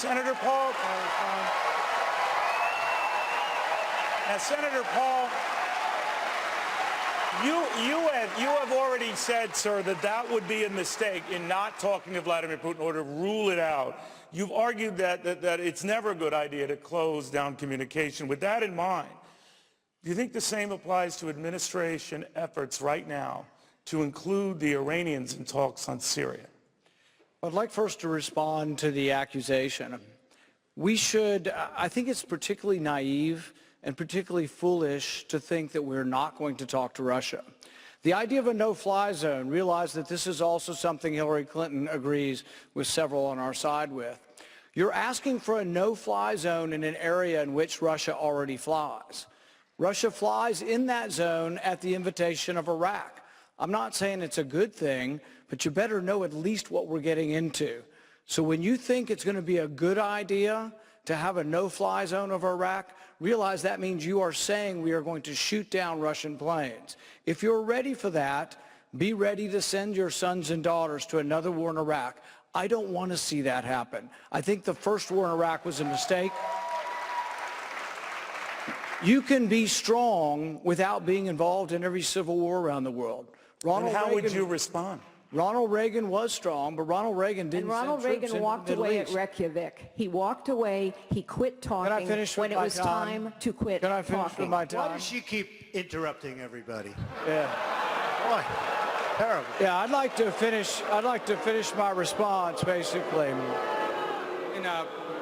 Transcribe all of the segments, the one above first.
Senator Paul. Now, Senator Paul, you have already said, sir, that would be a mistake in not talking to Vladimir Putin or to rule it out. You've argued that it's never a good idea to close down communication. With that in mind, do you think the same applies to administration efforts right now to include the Iranians in talks on Syria? I'd like first to respond to the accusation. I think it's particularly naive and particularly foolish to think that we're not going to talk to Russia. The idea of a no-fly zone, realize that this is also something Hillary Clinton agrees with several on our side with. You're asking for a no-fly zone in an area in which Russia already flies. Russia flies in that zone at the invitation of Iraq. I'm not saying it's a good thing, but you better know at least what we're getting into. So when you think it's going to be a good idea to have a no-fly zone over Iraq, realize that means you are saying we are going to shoot down Russian planes. If you're ready for that, be ready to send your sons and daughters to another war in Iraq. I don't want to see that happen. I think the first war in Iraq was a mistake. You can be strong without being involved in every civil war around the world. And how would you respond? Ronald Reagan was strong, but Ronald Reagan didn't. And Ronald Reagan walked away at Reykjavik. He walked away. He quit talking when it was time to quit talking. Can I finish with my time? Why does she keep interrupting everybody? Yeah. Boy, terrible. Yeah, I'd like to finish my response, basically.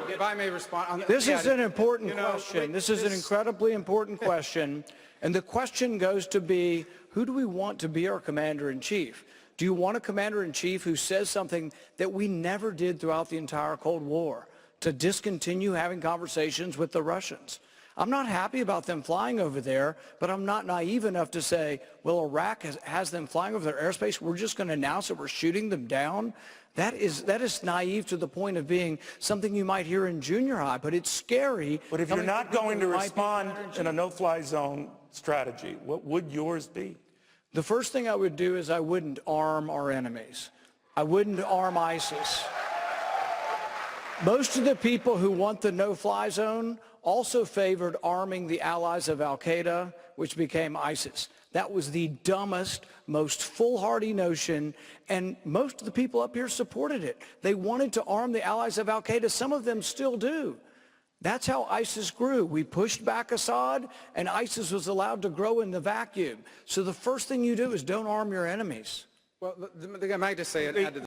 If I may respond. This is an important question. This is an incredibly important question. And the question goes to be, who do we want to be our commander-in-chief? Do you want a commander-in-chief who says something that we never did throughout the entire Cold War, to discontinue having conversations with the Russians? I'm not happy about them flying over there, but I'm not naive enough to say, well, Iraq has them flying over their airspace. We're just going to announce that we're shooting them down. That is naive to the point of being something you might hear in junior high, but it's scary. But if you're not going to respond in a no-fly zone strategy, what would yours be? The first thing I would do is I wouldn't arm our enemies. I wouldn't arm ISIS. Most of the people who want the no-fly zone also favored arming the allies of al-Qaeda, which became ISIS. That was the dumbest, most foolhardy notion, and most of the people up here supported it. They wanted to arm the allies of al-Qaeda. Some of them still do. That's how ISIS grew. We pushed back Assad, and ISIS was allowed to grow in the vacuum. So the first thing you do is don't arm your enemies. Well, I might just say, add to